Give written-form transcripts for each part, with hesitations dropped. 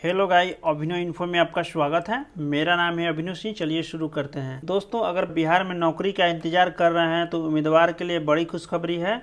Hello guys, अभिनव info में आपका स्वागत है। मेरा नाम है अभिनव सिंह। चलिए शुरू करते हैं। दोस्तों, अगर बिहार में नौकरी का इंतजार कर रहे हैं तो उम्मीदवार के लिए बड़ी खुशखबरी है।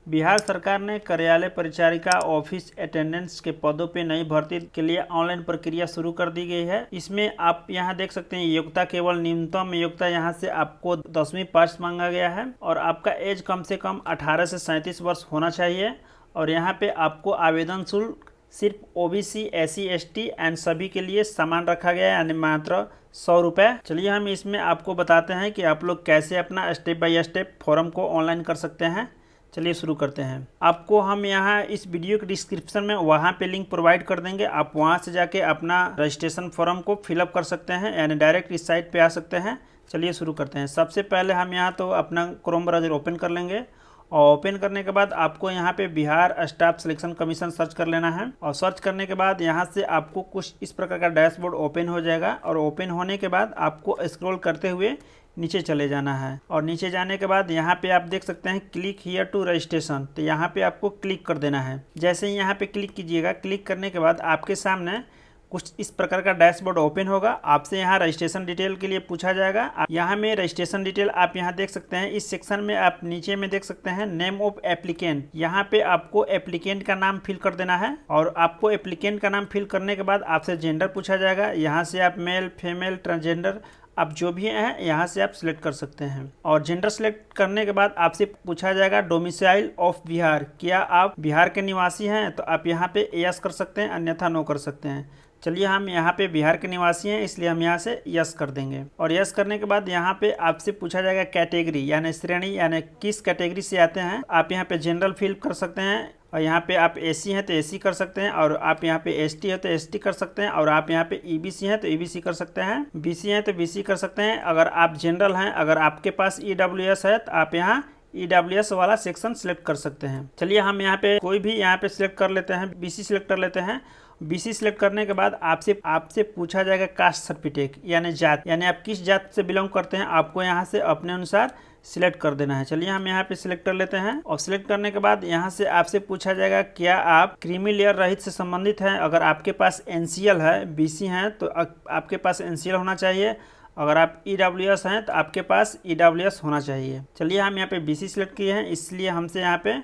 बिहार सरकार ने कार्यालय परिचारिका ऑफिस अटेंडेंस के पदों पे नई भर्ती के लिए ऑनलाइन प्रक्रिया शुरू कर दी गई है। इसमें आप यहाँ देख सकते हैं योग्यता केवल न्यूनतम योग्यता यहाँ से आपको 10वीं पास मांगा गया है और आपका एज कम से कम 18 से 37 वर्ष होना चाहिए। और यहाँ पे आपको आवेदन शुल्क सिर्फ ओबीसी, एससी, एसटी एंड सभी के लिए समान रखा गया है, यानी मात्र 100 रुपये। चलिए हम इसमें आपको बताते हैं कि आप लोग कैसे अपना स्टेप बाय स्टेप फॉर्म को ऑनलाइन कर सकते हैं। चलिए शुरू करते हैं। आपको हम यहाँ इस वीडियो के डिस्क्रिप्शन में वहाँ पे लिंक प्रोवाइड कर देंगे। आप वहाँ से जाके अपना रजिस्ट्रेशन फॉर्म को फिलअप कर सकते हैं, यानी डायरेक्ट इस साइट पे आ सकते हैं। चलिए शुरू करते हैं। सबसे पहले हम यहाँ तो अपना क्रोम ब्राउज़र ओपन कर लेंगे और ओपन करने के बाद आपको यहाँ पे Bihar staff selection commission search कर लेना है। और सर्च करने के बाद यहाँ से आपको कुछ इस प्रकार का डैशबोर्ड ओपन हो जाएगा और ओपन होने के बाद आपको स्क्रॉल करते हुए नीचे चले जाना है। और नीचे जाने के बाद यहाँ पे आप देख सकते हैं क्लिक हियर टू रजिस्ट्रेशन, तो यहाँ पे आपको क्लिक कर देना है। जैसे ही यहाँ पे क्लिक कीजिएगा, क्लिक करने के बाद आपके सामने कुछ इस प्रकार का डैशबोर्ड ओपन होगा। आपसे यहाँ रजिस्ट्रेशन डिटेल के लिए पूछा जाएगा। यहाँ में रजिस्ट्रेशन डिटेल आप यहाँ देख सकते हैं। इस सेक्शन में आप नीचे में देख सकते हैं नेम ऑफ एप्लीकेंट। यहाँ पे आपको एप्लीकेंट का नाम फिल कर देना है और आपको एप्लीकेंट का नाम फिल करने के बाद आपसे जेंडर पूछा जाएगा। यहाँ से आप मेल, फीमेल, ट्रांसजेंडर आप जो भी हैं यहाँ से आप सिलेक्ट कर सकते हैं। और जेंडर सिलेक्ट करने के बाद आपसे पूछा जाएगा डोमिसाइल ऑफ बिहार, क्या आप बिहार के निवासी हैं? तो आप यहाँ पे यस कर सकते हैं, अन्यथा नो कर सकते हैं। चलिए हम यहाँ पे बिहार के निवासी हैं, इसलिए हम यहाँ से यस कर देंगे। और यस करने के बाद यहाँ पे आपसे पूछा जाएगा कैटेगरी यानी श्रेणी, यानी किस कैटेगरी से आते हैं। आप यहाँ पे जनरल फिल कर सकते हैं और यहाँ पे आप एसी हैं तो एसी कर सकते हैं, और आप यहाँ पे एसटी है तो एसटी कर सकते हैं, और आप यहाँ पे ईबीसी हैं तो ईबीसी कर सकते हैं, बीसी हैं तो बीसी कर सकते हैं। अगर आप जनरल हैं, अगर आपके पास ईडब्ल्यूएस है तो आप यहाँ ईडब्ल्यूएस वाला सेक्शन सिलेक्ट कर सकते हैं। चलिए हम यहाँ पे कोई भी यहाँ पे सिलेक्ट कर लेते हैं, बीसी सिलेक्ट कर लेते हैं। बीसी सिलेक्ट करने के बाद आपसे पूछा जाएगा कास्ट सर्टिफिकेट यानी जात, यानी आप किस जात से बिलोंग करते हैं, आपको यहाँ से अपने अनुसार सिलेक्ट कर देना है। चलिए हम यहाँ पे सिलेक्ट कर लेते हैं। और सिलेक्ट करने के बाद यहाँ से आपसे पूछा जाएगा क्या आप क्रीमी लेयर रहित से संबंधित हैं। अगर आपके पास एनसीएल है, बीसी हैं तो आपके पास एनसीएल होना चाहिए। अगर आप ईडब्ल्यूएस हैं तो आपके पास ईडब्ल्यूएस होना चाहिए। चलिए हम यहाँ पे बीसी सिलेक्ट किए हैं, इसलिए हमसे यहाँ पे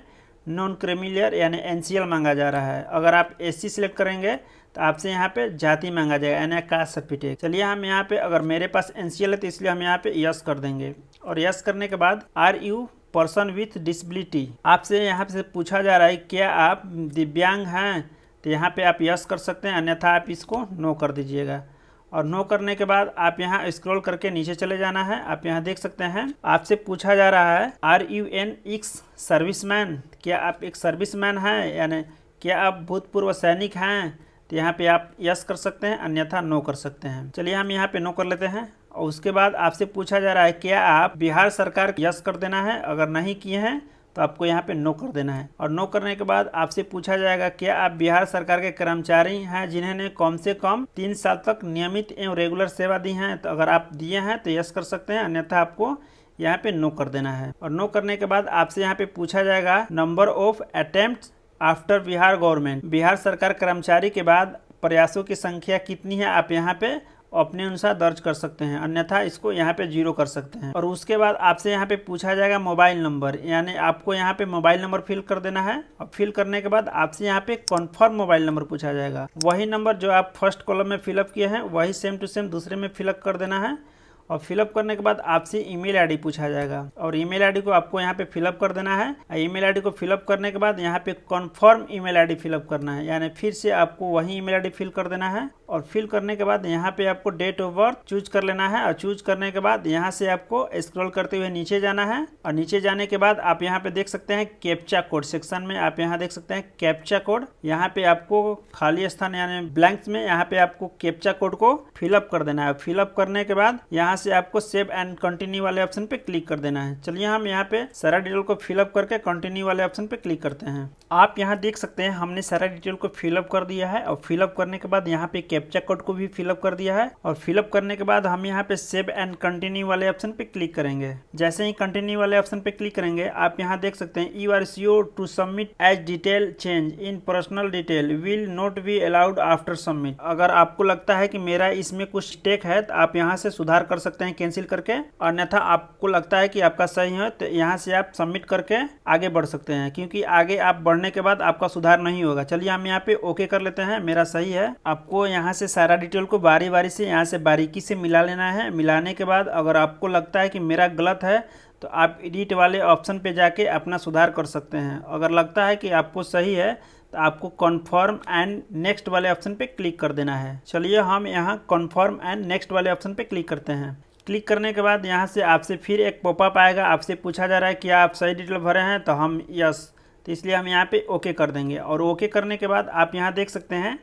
नॉन क्रीमी लेयर यानी एनसीएल मांगा जा रहा है। अगर आप एससी सिलेक्ट करेंगे तो आपसे यहाँ पे जाति मांगा जाएगा यानी कास्ट सर्टिफिकेट। चलिए हम यहाँ पे, अगर मेरे पास एनसीएल है तो इसलिए हम यहाँ पे यस कर देंगे। और यस करने के बाद are you person with disability, आपसे यहाँ पे पूछा जा रहा है क्या आप दिव्यांग हैं, तो यहाँ पे आप यस कर सकते हैं, अन्यथा आप इसको नो कर दीजिएगा। और नो करने के बाद आप यहाँ स्क्रॉल करके नीचे चले जाना है। आप यहाँ देख सकते हैं आपसे पूछा जा रहा है are you an ex serviceman, क्या आप एक सर्विसमैन हैं, यानी क्या आप भूतपूर्व सैनिक हैं, तो यहाँ पे आप यस कर सकते हैं, अन्यथा नो कर सकते हैं। चलिए हम यहाँ पे नो कर लेते हैं। और उसके बाद आपसे पूछा जा रहा है क्या आप बिहार सरकार, यस कर देना है। अगर नहीं किए हैं तो आपको यहाँ पे नो कर देना है। और नो करने के बाद आपसे पूछा जाएगा क्या आप बिहार सरकार के कर्मचारी हैं जिन्होंने कम से कम 3 साल तक नियमित एवं रेगुलर सेवा दी है। तो अगर आप दिए हैं तो यस कर सकते हैं, अन्यथा आपको यहाँ पे नो कर देना है। और नो करने के बाद आपसे यहाँ पे पूछा जाएगा number of attempt after Bihar government, Bihar सरकार कर्मचारी के बाद प्रयासों की संख्या कितनी है, आप यहाँ पे अपने अनुसार दर्ज कर सकते हैं, अन्यथा इसको यहाँ पे 0 कर सकते हैं। और उसके बाद आपसे यहाँ पे पूछा जाएगा मोबाइल नंबर, यानी आपको यहाँ पे मोबाइल नंबर फिल कर देना है। और फिल करने के बाद आपसे यहाँ पे कन्फर्म मोबाइल नंबर पूछा जाएगा। वही नंबर जो आप फर्स्ट कॉलम में फिलअप किए हैं वही सेम टू सेम दूसरे में फिलअप कर देना है। और फिलअप करने के बाद आपसे ईमेल आईडी पूछा जाएगा और ईमेल आईडी को आपको यहाँ पे फिलअप कर देना है। ईमेल आईडी को फिलअप करने के बाद यहाँ पे कन्फर्म ईमेल आईडी फिलअप करना है, यानी फिर से आपको वही ईमेल आईडी फिल कर देना है। और फिल करने के बाद यहाँ पे आपको डेट ऑफ बर्थ चूज कर लेना है। और चूज करने के बाद यहाँ से आपको स्क्रॉल करते हुए नीचे जाना है। और नीचे जाने के बाद आप यहाँ पे देख सकते हैं कैप्चा कोड सेक्शन में, आप यहाँ देख सकते हैं कैप्चा कोड। यहाँ पे आपको खाली स्थान यानी ब्लैंक्स में यहाँ पे आपको कैप्चा कोड को फिलअप कर देना है। फिलअप करने के बाद यहाँ से आपको सेव एंड कंटिन्यू वाले ऑप्शन पे क्लिक कर देना है। चलिए हम यहाँ पे सारा डिटेल को फिलअप करके कंटिन्यू वाले ऑप्शन पे क्लिक करते हैं। आप यहाँ देख सकते हैं हमने सारा डिटेल को फिलअप कर दिया है और फिलअप करने के बाद यहाँ पे कैप्चा कोड को भी फिलअप कर दिया है और फिलअप करने के बाद हम यहाँ पे सेव एंड कंटिन्यू वाले ऑप्शन पे क्लिक करेंगे। जैसे ही कंटिन्यू वाले ऑप्शन पे क्लिक करेंगे आप यहाँ देख सकते हैं you are sure to submit as detail change in personal detail will not be allowed after submit. अगर आपको लगता है कि मेरा इसमें कुछ टेक है तो आप यहाँ से सुधार कर सकते हैं कैंसिल करके, अन्यथा आपको लगता है कि आपका सही है तो यहाँ से आप सबमिट करके आगे बढ़ सकते हैं, क्योंकि आगे आप बढ़ने के बाद आपका सुधार नहीं होगा। चलिए हम यहाँ पे ओके कर लेते हैं, मेरा सही है। आपको यहाँ से सारा डिटेल को बारी बारी से यहाँ से बारीकी से मिला लेना है। मिलाने के बाद अगर आपको लगता है कि मेरा गलत है तो आप एडिट वाले ऑप्शन पे जाके अपना सुधार कर सकते हैं। अगर लगता है कि आपको सही है तो आपको कन्फर्म एंड नेक्स्ट वाले ऑप्शन पे क्लिक कर देना है। चलिए हम यहाँ कन्फर्म एंड नेक्स्ट वाले ऑप्शन पे क्लिक करते हैं। क्लिक करने के बाद यहाँ से आपसे फिर एक पॉपअप आएगा, आपसे पूछा जा रहा है कि आप सही डिटेल भरे हैं, तो हम यस, तो इसलिए हम यहाँ पे ओके कर देंगे। और ओके करने के बाद आप यहाँ देख सकते हैं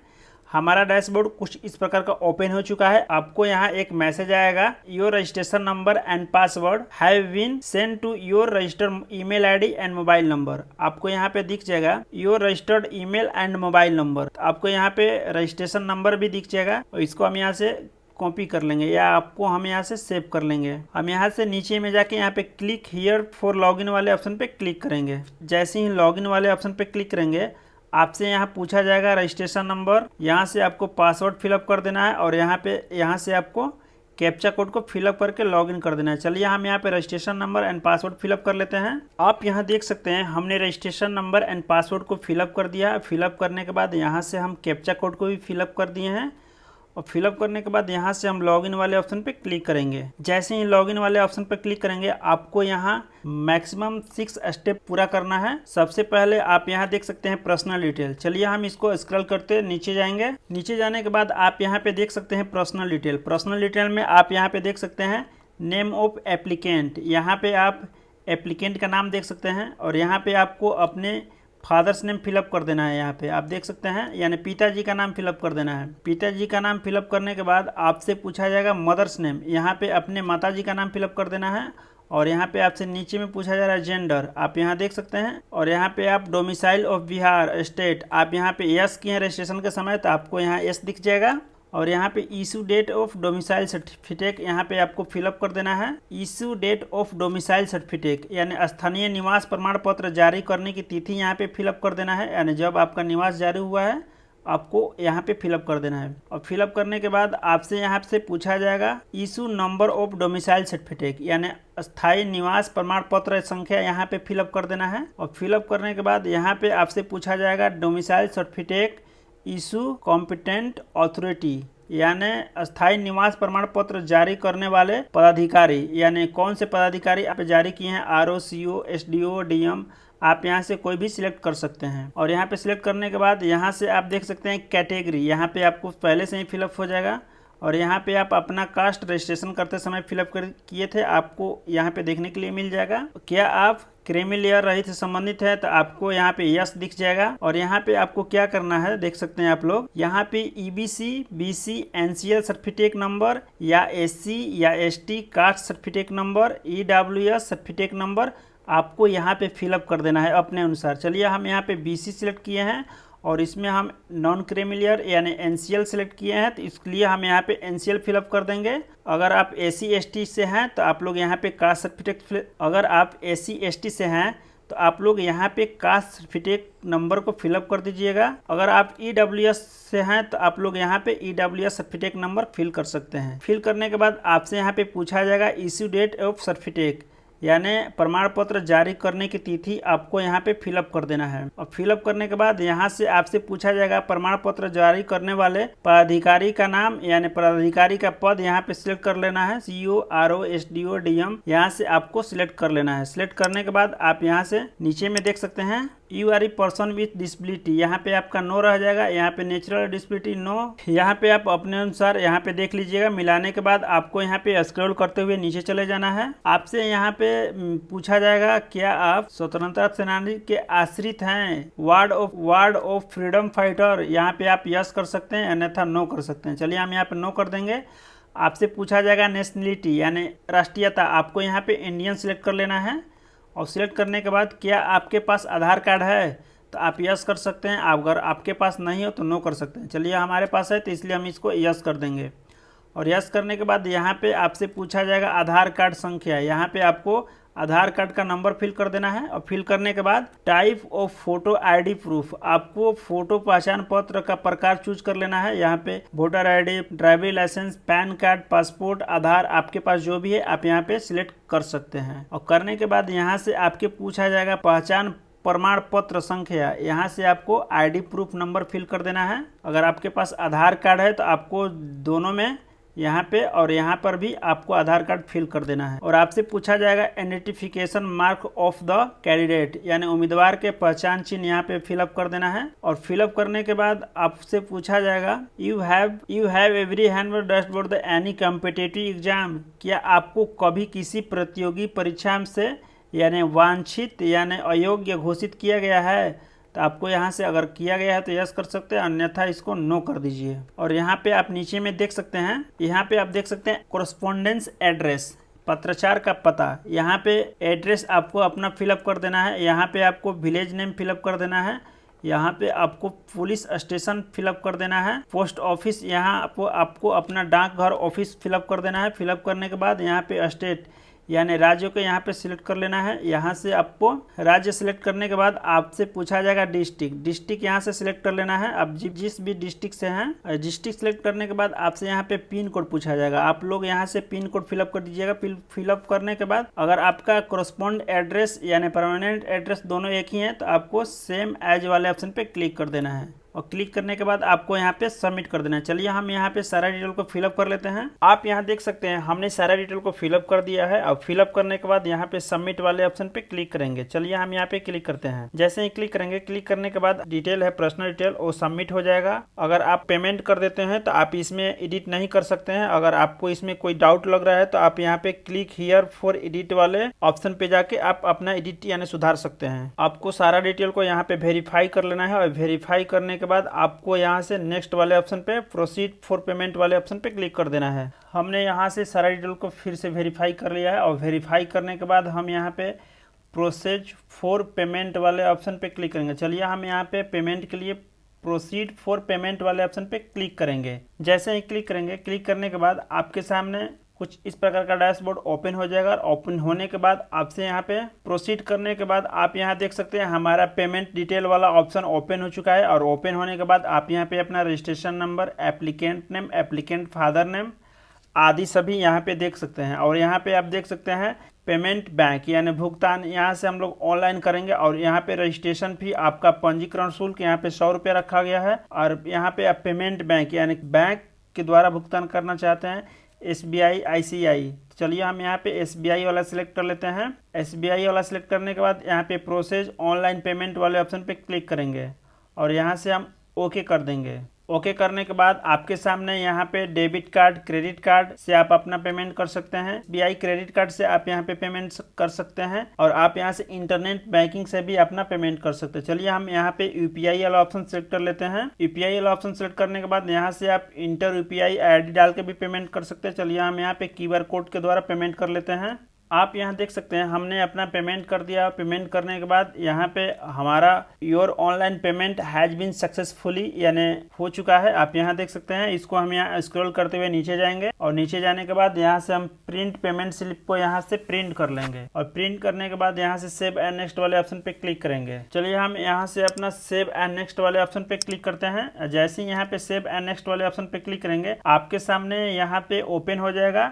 हमारा डैशबोर्ड कुछ इस प्रकार का ओपन हो चुका है। आपको यहाँ एक मैसेज आएगा, your registration number and password have been send to your registered email ID and mobile number. आपको यहाँ पे दिख जाएगा your registered email and mobile number. आपको यहाँ पे रजिस्ट्रेशन नंबर भी दिख जाएगा और इसको हम यहाँ से कॉपी कर लेंगे या आपको हम यहाँ से सेव कर लेंगे। हम यहाँ से नीचे में जाके यहाँ पे क्लिक हियर फॉर लॉगिन वाले ऑप्शन पे क्लिक करेंगे। जैसे ही लॉगिन वाले ऑप्शन पे क्लिक करेंगे आपसे यहाँ पूछा जाएगा रजिस्ट्रेशन नंबर, यहाँ से आपको पासवर्ड फिलअप कर देना है और यहाँ से आपको कैप्चा कोड को फिलअप करके लॉगिन कर देना है। चलिए हम यहाँ पे registration number and password fill up कर लेते हैं। आप यहाँ देख सकते हैं हमने रजिस्ट्रेशन नंबर एंड पासवर्ड को फिलअप कर दिया है। फिलअप करने के बाद यहाँ से हम कैप्चा कोड को भी फिलअप कर दिए हैं और फिलअप करने के बाद यहाँ से हम लॉगिन वाले ऑप्शन पे क्लिक करेंगे। जैसे ही लॉगिन वाले ऑप्शन पे क्लिक करेंगे आपको यहाँ मैक्सिमम 6 स्टेप पूरा करना है। सबसे पहले आप यहाँ देख सकते हैं पर्सनल डिटेल। चलिए हम इसको स्क्रॉल करते नीचे जाएंगे। नीचे जाने के बाद आप यहाँ पे देख सकते हैं पर्सनल डिटेल। पर्सनल डिटेल में आप यहाँ पे देख सकते हैं नेम ऑफ एप्लीकेंट। यहाँ पे आप एप्लीकेंट का नाम देख सकते हैं और यहाँ पे आपको अपने फादर्स नेम फिलअप कर देना है। यहाँ पे आप देख सकते हैं यानी पिताजी का नाम फिलअप कर देना है। पिताजी का नाम फिलअप करने के बाद आपसे पूछा जाएगा मदर्स नेम। यहाँ पे अपने माताजी का नाम फिलअप कर देना है और यहाँ पे आपसे नीचे में पूछा जा रहा है जेंडर, आप यहाँ देख सकते हैं। और यहाँ पे आप डोमिसाइल ऑफ बिहार स्टेट, आप यहाँ पे यस किए हैं रजिस्ट्रेशन के समय तो आपको यहाँ यस दिख जाएगा। और यहाँ पे issue date of domicile certificate यहाँ पे आपको फिलअप कर देना है। Issue date of domicile certificate यानी स्थानीय निवास प्रमाण पत्र जारी करने की तिथि यहाँ पे फिलअप कर देना है, यानी जब आपका निवास जारी हुआ है आपको यहाँ पे फिलअप कर देना है। और फिलअप करने के बाद आपसे यहाँ से पूछा जाएगा issue number of domicile certificate यानी स्थायी निवास प्रमाण पत्र संख्या यहाँ पे फिलअप कर देना है। और फिलअप करने के बाद यहाँ पे आपसे पूछा जाएगा domicile certificate issue competent authority यानी स्थायी निवास प्रमाण पत्र जारी करने वाले पदाधिकारी, यानी कौन से पदाधिकारी आप जारी किए हैं, आरओ, सीओ, एसडीओ, डीएम, आप यहाँ से कोई भी सिलेक्ट कर सकते हैं। और यहाँ पे सिलेक्ट करने के बाद यहाँ से आप देख सकते हैं कैटेगरी, यहाँ पे आपको पहले से ही फिलअप हो जाएगा। और यहाँ पे आप अपना कास्ट रजिस्ट्रेशन करते समय फिलअप किए थे, आपको यहाँ पे देखने के लिए मिल जाएगा। क्या आप क्रीमी लेयर रहित से संबंधित है तो आपको यहाँ पे यस दिख जाएगा। और यहाँ पे आपको क्या करना है देख सकते हैं आप लोग, यहाँ पे EBC, BC, NCL certificate number या एससी या ST caste certificate number, EWS certificate number आपको यहाँ पे फिलअप कर देना है अपने अनुसार। चलिए हम यहाँ पे बीसी सिलेक्ट किए हैं और इसमें हम नॉन क्रीमिलियर यानी एनसीएल सेलेक्ट किए हैं तो इसके लिए हम यहाँ पे एनसीएल फिलअप कर देंगे। अगर आप एसी एसटी से हैं तो आप लोग यहाँ पे कास्ट सर्टिफिकेट, अगर आप एसी एसटी से हैं तो आप लोग यहाँ पे कास्ट सर्टिफिकेट नंबर को फिलअप कर दीजिएगा। अगर आप ईडब्ल्यूएस से हैं तो आप लोग यहाँ पे ईडब्ल्यूएस सर्टिफिकेट नंबर फिल कर सकते हैं। फिल करने के बाद आपसे यहाँ पे पूछा जाएगा इश्यू डेट ऑफ सर्टिफिकेट यानी प्रमाण पत्र जारी करने की तिथि आपको यहाँ पे फिलअप कर देना है। और फिलअप करने के बाद यहाँ से आपसे पूछा जाएगा प्रमाण पत्र जारी करने वाले पदाधिकारी का नाम यानी पदाधिकारी का पद यहाँ पे सिलेक्ट कर लेना है। सीओ, आरओ, एसडीओ, डीएम यहाँ से आपको सिलेक्ट कर लेना है। सिलेक्ट करने के बाद आप यहाँ से नीचे में देख सकते हैं you are a person with disability, यहाँ पे आपका नो रह जाएगा। यहाँ पे नेचुरल डिसेबिलिटी नो, यहाँ पे आप अपने अनुसार यहाँ पे देख लीजिएगा। मिलाने के बाद आपको यहाँ पे स्क्रॉल करते हुए नीचे चले जाना है। आपसे यहाँ पे पूछा जाएगा क्या आप स्वतंत्रता सेनानी के आश्रित हैं, वार्ड ऑफ फ्रीडम फाइटर, यहाँ पे आप यस कर सकते हैं अन्यथा नो कर सकते हैं। चलिए हम यहाँ पे नो कर देंगे। आपसे पूछा जाएगा नेशनलिटी यानी राष्ट्रीयता, आपको यहाँ पे इंडियन सिलेक्ट कर लेना है। और सिलेक्ट करने के बाद क्या आपके पास आधार कार्ड है तो आप यस कर सकते हैं, अगर आपके पास नहीं हो तो नो कर सकते हैं। चलिए हमारे पास है तो इसलिए हम इसको यस कर देंगे। और यस करने के बाद यहाँ पे आपसे पूछा जाएगा आधार कार्ड संख्या, यहाँ पे आपको आधार कार्ड का नंबर फिल कर देना है। और फिल करने के बाद type of photo ID proof, आपको फोटो पहचान पत्र का प्रकार चूज कर लेना है। यहाँ पे voter ID, driving licence, PAN card, passport, Aadhaar, आपके पास जो भी है आप यहाँ पे सिलेक्ट कर सकते हैं। और करने के बाद यहाँ से आपके पूछा जाएगा पहचान प्रमाण पत्र संख्या, यहाँ से आपको आईडी प्रूफ नंबर फिल कर देना है। अगर आपके पास आधार कार्ड है तो आपको दोनों में यहाँ पे और यहाँ पर भी आपको आधार कार्ड फिल कर देना है। और आपसे पूछा जाएगा identification mark of the candidate, यानी उम्मीदवार के पहचान चिन्ह यहाँ पे फिलअप कर देना है। और फिलअप करने के बाद आपसे पूछा जाएगा you have every hand dashboard the any competitive exam, क्या आपको कभी किसी प्रतियोगी परीक्षा से यानी वांछित यानी अयोग्य घोषित किया गया है, तो आपको यहाँ से अगर किया गया है तो यस कर सकते हैं, अन्यथा इसको नो कर दीजिए। और यहाँ पे आप नीचे में देख सकते हैं, यहाँ पे आप देख सकते हैं कोरेस्पोंडेंस एड्रेस, पत्राचार का पता, यहाँ पे एड्रेस आपको अपना फिलअप कर देना है। यहाँ पे आपको विलेज नेम फिलअप कर देना है। यहाँ पे आपको पुलिस स्टेशन फिलअप कर देना है। पोस्ट ऑफिस, यहाँ आपको अपना डाकघर ऑफिस फिलअप कर देना है। फिलअप करने के बाद यहाँ पे स्टेट यानी राज्यों को यहाँ पे सिलेक्ट कर लेना है। यहाँ से आपको राज्य सिलेक्ट करने के बाद आपसे पूछा जाएगा डिस्ट्रिक्ट यहाँ से सिलेक्ट कर लेना है। आप जिस भी डिस्ट्रिक्ट से हैं, डिस्ट्रिक्ट सिलेक्ट करने के बाद आपसे यहाँ पे पिन कोड पूछा जाएगा, आप लोग यहाँ से पिन कोड फिलअप कर दीजिएगा। फिलअप करने के बाद अगर आपका कोरेस्पोंड एड्रेस यानी परमानेंट एड्रेस दोनों एक ही हैं तो आपको सेम एज वाले ऑप्शन पे क्लिक कर देना है। और क्लिक करने के बाद आपको यहाँ पे सबमिट कर देना है। चलिए हम यहाँ पे सारा डिटेल को फिलअप कर लेते हैं। आप यहाँ देख सकते हैं हमने सारा डिटेल को फिलअप कर दिया है। अब फिलअप करने के बाद यहाँ पे सबमिट वाले ऑप्शन पे क्लिक करेंगे। चलिए हम यहाँ पे क्लिक करते हैं। जैसे ही क्लिक करेंगे, क्लिक करने के बाद डिटेल है पर्सनल डिटेल, वो सबमिट हो जाएगा। अगर आप पेमेंट कर देते हैं तो आप इसमें एडिट नहीं कर सकते हैं। अगर आपको इसमें कोई डाउट लग रहा है तो आप यहाँ पे क्लिक हियर फॉर एडिट वाले ऑप्शन पे जाके आप अपना एडिट यानी सुधार सकते हैं। आपको सारा डिटेल को यहाँ पे वेरीफाई कर लेना है। और वेरीफाई करने के बाद आपको यहाँ से नेक्स्ट वाले ऑप्शन पे प्रोसीड फॉर पेमेंट वाले ऑप्शन पे क्लिक कर देना है। हमने यहाँ से सारा डिटेल को फिर से वेरीफाई कर लिया है। और वेरीफाई करने के बाद हम यहाँ पे प्रोसीड फॉर पेमेंट वाले ऑप्शन पे क्लिक करेंगे। चलिए हम यहाँ पे पेमेंट के लिए प्रोसीड फॉर पेमेंट वाले ऑप्शन पे क्लिक करेंगे। जैसे ही क्लिक करेंगे, क्लिक करने के बाद आपके सामने कुछ इस प्रकार का डैशबोर्ड ओपन हो जाएगा। और ओपन होने के बाद आपसे यहाँ पे प्रोसीड करने के बाद आप यहाँ देख सकते हैं हमारा पेमेंट डिटेल वाला ऑप्शन ओपन हो चुका है। और ओपन होने के बाद आप यहाँ पे अपना registration number, applicant name, applicant father name आदि सभी यहाँ पे देख सकते हैं। और यहाँ पे आप देख सकते हैं पेमेंट बैंक यानी भुगतान, यहाँ से हम लोग ऑनलाइन करेंगे। और यहाँ पे रजिस्ट्रेशन फी आपका पंजीकरण शुल्क यहाँ पे 100 रुपये रखा गया है। और यहाँ पे आप पेमेंट बैंक यानी बैंक के द्वारा भुगतान करना चाहते हैं, SBI, ICI। चलिए हम यहाँ पे SBI वाला सिलेक्ट कर लेते हैं। SBI वाला सिलेक्ट करने के बाद यहाँ पे प्रोसेस ऑनलाइन पेमेंट वाले ऑप्शन पे क्लिक करेंगे। और यहाँ से हम ओके कर देंगे। ओके करने के बाद आपके सामने यहाँ पे डेबिट कार्ड, क्रेडिट कार्ड से आप अपना पेमेंट कर सकते हैं। SBI क्रेडिट कार्ड से आप यहाँ पे पेमेंट कर सकते हैं। और आप यहाँ से इंटरनेट बैंकिंग से भी अपना पेमेंट कर सकते हैं। चलिए हम यहाँ पे UPI वाला ऑप्शन सेलेक्ट कर लेते हैं। UPI वाला ऑप्शन सेलेक्ट करने के बाद यहाँ से आप इंटर UPI ID डाल के भी पेमेंट कर सकते हैं। चलिए हम यहाँ पे QR कोड के द्वारा पेमेंट कर लेते हैं। आप यहाँ देख सकते हैं हमने अपना पेमेंट कर दिया। पेमेंट करने के बाद यहाँ पे हमारा your online payment has been successfully यानी हो चुका है। आप यहाँ देख सकते हैं। इसको हम यहाँ स्क्रॉल करते हुए नीचे जाएंगे। और नीचे जाने के बाद यहाँ से हम प्रिंट पेमेंट स्लिप को यहाँ से प्रिंट कर लेंगे। और प्रिंट करने के बाद यहाँ से सेव एंड नेक्स्ट वाले ऑप्शन पे क्लिक करेंगे। चलिए हम यहाँ से अपना सेव एंड नेक्स्ट वाले ऑप्शन पे क्लिक करते हैं। जैसे ही यहाँ पे सेव एंड नेक्स्ट वाले ऑप्शन पे क्लिक करेंगे, आपके सामने यहाँ पे ओपन हो जाएगा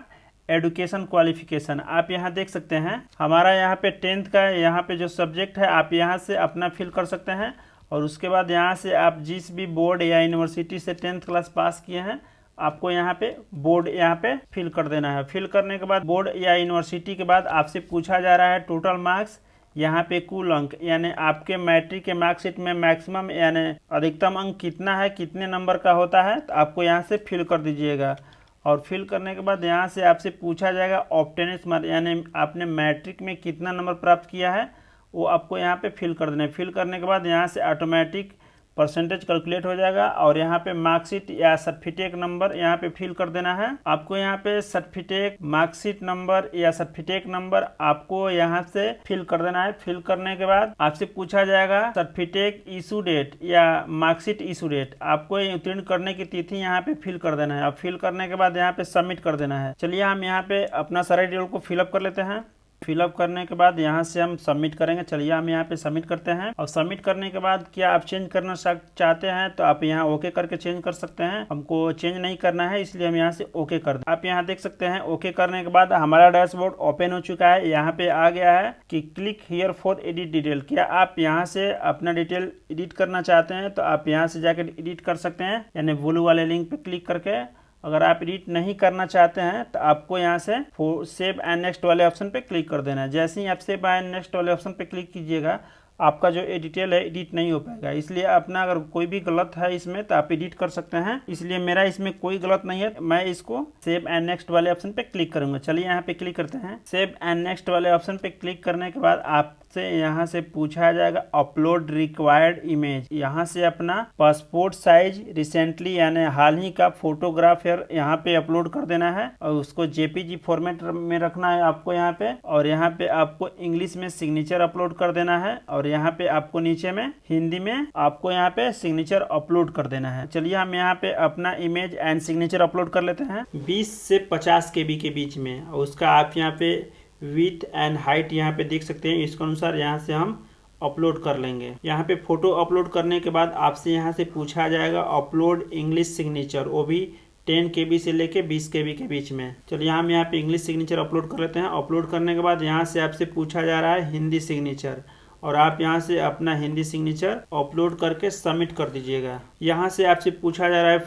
एडुकेशन क्वालिफिकेशन। आप यहाँ देख सकते हैं हमारा यहाँ पे 10th का यहाँ पे जो सब्जेक्ट है आप यहाँ से अपना फिल कर सकते हैं। और उसके बाद यहाँ से आप जिस भी बोर्ड या यूनिवर्सिटी से 10th क्लास पास किए हैं आपको यहाँ पे बोर्ड यहाँ पे फिल कर देना है। फिल करने के बाद बोर्ड या यूनिवर्सिटी के बाद आपसे पूछा जा रहा है टोटल मार्क्स, यहाँ पे कुल अंक यानी आपके मैट्रिक के मार्कशीट में मैक्सिमम यानी अधिकतम अंक कितना है, कितने नंबर का होता है, तो आपको यहाँ से फिल कर दीजिएगा। और फिल करने के बाद यहाँ से आपसे पूछा जाएगा ऑब्टेनेंस मार्क्स यानी आपने मैट्रिक में कितना नंबर प्राप्त किया है वो आपको यहाँ पे फिल कर देना है। फिल करने के बाद यहाँ से ऑटोमेटिक परसेंटेज कैलकुलेट हो जाएगा और यहाँ पे मार्कशीट या सर्टिफिकेट नंबर यहाँ पे फिल कर देना है। आपको यहाँ पे सर्टिफिकेट, मार्कशीट नंबर या सर्टिफिकेट नंबर आपको यहाँ से फिल कर देना है। फिल करने के बाद आपसे पूछा जाएगा सर्टिफिकेट इशू डेट या मार्कशीट इशू डेट, आपको उत्तीर्ण करने की तिथि यहाँ पे फिल कर देना है। अब फिल करने के बाद यहाँ पे सबमिट कर देना है। चलिए हम यहाँ पे अपना सारा डिटेल को फिलअप कर लेते हैं। फिलअप करने के बाद यहाँ से हम सबमिट करेंगे। चलिए हम यहाँ पे सबमिट करते हैं और सबमिट करने के बाद क्या आप चेंज करना चाहते हैं तो आप यहाँ ओके करके चेंज कर सकते हैं। हमको चेंज नहीं करना है इसलिए हम यहाँ से ओके कर दें। आप यहाँ देख सकते हैं ओके करने के बाद हमारा डैशबोर्ड ओपन हो चुका है। यहाँ पे आ गया है कि click here for edit detail. क्या आप यहाँ से अपना डिटेल एडिट करना चाहते हैं तो आप यहाँ से जाकर एडिट कर सकते हैं, यानी ब्लू वाले लिंक पे क्लिक करके। अगर आप एडिट नहीं करना चाहते हैं तो आपको यहाँ से सेव एंड नेक्स्ट वाले ऑप्शन पे क्लिक कर देना है। जैसे ही आप सेव एंड नेक्स्ट वाले ऑप्शन पे क्लिक कीजिएगा आपका जो डिटेल है एडिट नहीं हो पाएगा। इसलिए अपना अगर कोई भी गलत है इसमें तो आप एडिट कर सकते हैं। इसलिए मेरा इसमें कोई गलत नहीं है, मैं इसको सेव एंड नेक्स्ट वाले ऑप्शन पे क्लिक करूंगा। चलिए यहाँ पे क्लिक करते हैं। सेव एंड नेक्स्ट वाले ऑप्शन पे क्लिक करने के बाद आपसे यहाँ से पूछा जाएगा अपलोड रिक्वायर्ड इमेज। यहाँ से अपना पासपोर्ट साइज रिसेंटली यानी हाल ही का फोटोग्राफ यहाँ पे अपलोड कर देना है और उसको जेपीजी फॉर्मेट में रखना है आपको यहाँ पे। और यहाँ पे आपको इंग्लिश में सिग्नेचर अपलोड कर देना है और यहाँ पे आपको नीचे में हिंदी में आपको यहाँ पे सिग्नेचर अपलोड कर देना है। चलिए हम यहाँ पे अपना इमेज एंड सिग्नेचर अपलोड कर लेते हैं 20 से 50 KB के बीच में। और उसका आप यहाँ पे विड्थ एंड हाइट यहाँ पे देख सकते हैं। इसके अनुसार यहाँ से हम अपलोड कर लेंगे। यहाँ पे फोटो अपलोड करने के बाद आपसे यहाँ से पूछा जाएगा अपलोड इंग्लिश सिग्नेचर, वो भी 10 KB से लेके 20 KB के बीच में। चलिए हम यहाँ पे इंग्लिश सिग्नेचर अपलोड कर लेते हैं। अपलोड करने के बाद यहाँ से आपसे पूछा जा रहा है हिंदी सिग्नेचर और आप यहाँ से अपना हिंदी सिग्नेचर अपलोड करके सबमिट कर दीजिएगा। यहाँ से आपसे पूछा जा रहा है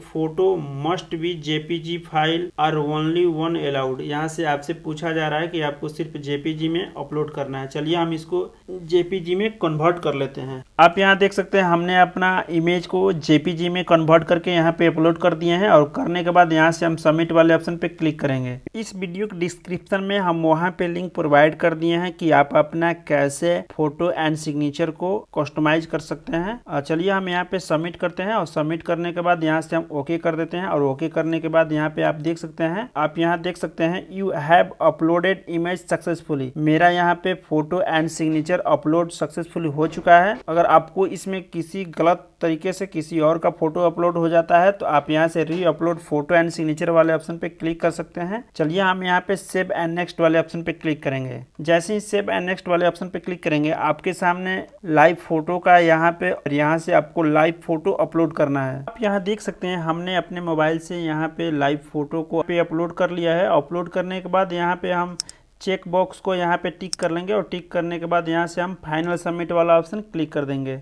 photo must be JPG file और ओनली वन अलाउड। यहाँ से आपसे पूछा जा रहा है कि आपको सिर्फ जेपीजी में अपलोड करना है। चलिए हम इसको जेपीजी में कन्वर्ट कर लेते हैं। आप यहाँ देख सकते हैं हमने अपना इमेज को जेपीजी में कन्वर्ट करके यहाँ पे अपलोड कर दिए हैं और करने के बाद यहाँ से हम सबमिट वाले ऑप्शन पे क्लिक करेंगे। इस वीडियो के डिस्क्रिप्शन में हम वहाँ पे लिंक प्रोवाइड कर दिए हैं कि आप अपना कैसे फोटो एंड सिग्नेचर को कस्टमाइज कर सकते हैं। चलिए हम यहाँ पे सबमिट करते हैं और सबमिट करने के बाद यहाँ से हम ओके कर देते हैं। और ओके करने के बाद यहाँ पे आप देख सकते हैं you have uploaded image successfully. मेरा यहाँ पे photo and signature upload successfully हो चुका है। अगर आपको इसमें किसी गलत तरीके से किसी और का फोटो अपलोड हो जाता है तो आप यहाँ से री अपलोड फोटो एंड सिग्नेचर वाले ऑप्शन पे क्लिक कर सकते हैं। चलिए हम यहाँ पे सेव एंड नेक्स्ट वाले ऑप्शन पे क्लिक करेंगे। जैसे ही सेव एंड नेक्स्ट वाले ऑप्शन पे क्लिक करेंगे आपके सामने लाइव फोटो का यहाँ पे और यहाँ से आपको लाइव फोटो अपलोड करना है। आप यहाँ देख सकते हैं हमने अपने मोबाइल से यहाँ पे लाइव फोटो को अपलोड कर लिया है। अपलोड करने के बाद यहाँ पे हम चेक बॉक्स को यहाँ पे टिक कर लेंगे और टिक करने के बाद यहाँ से हम फाइनल सबमिट वाला ऑप्शन क्लिक कर देंगे।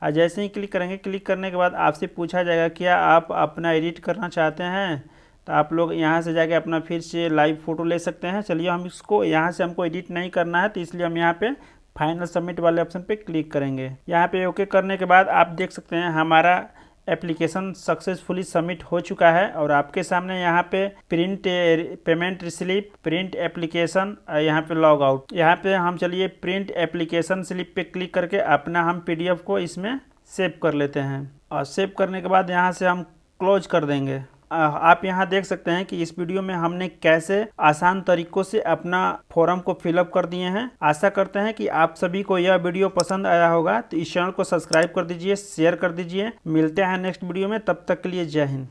और जैसे ही क्लिक करेंगे, क्लिक करने के बाद आपसे पूछा जाएगा क्या आप अपना एडिट करना चाहते हैं, तो आप लोग यहाँ से जाके अपना फिर से लाइव फोटो ले सकते हैं। चलिए हम इसको यहाँ से हमको एडिट नहीं करना है तो इसलिए हम यहाँ पे फाइनल सबमिट वाले ऑप्शन पे क्लिक करेंगे। यहाँ पे ओके करने के बाद आप देख सकते हैं हमारा एप्लीकेशन सक्सेसफुली सबमिट हो चुका है और आपके सामने यहाँ पे print payment slip, print application, यहाँ पे लॉग आउट। यहाँ पे हम चलिए प्रिंट एप्लीकेशन स्लिप पे क्लिक करके अपना हम PDF को इसमें सेव कर लेते हैं और सेव करने के बाद यहाँ से हम क्लोज कर देंगे। आप यहाँ देख सकते हैं कि इस वीडियो में हमने कैसे आसान तरीकों से अपना फॉर्म को फिलअप कर दिए हैं। आशा करते हैं कि आप सभी को यह वीडियो पसंद आया होगा, तो इस चैनल को सब्सक्राइब कर दीजिए, शेयर कर दीजिए। मिलते हैं नेक्स्ट वीडियो में, तब तक के लिए जय हिंद।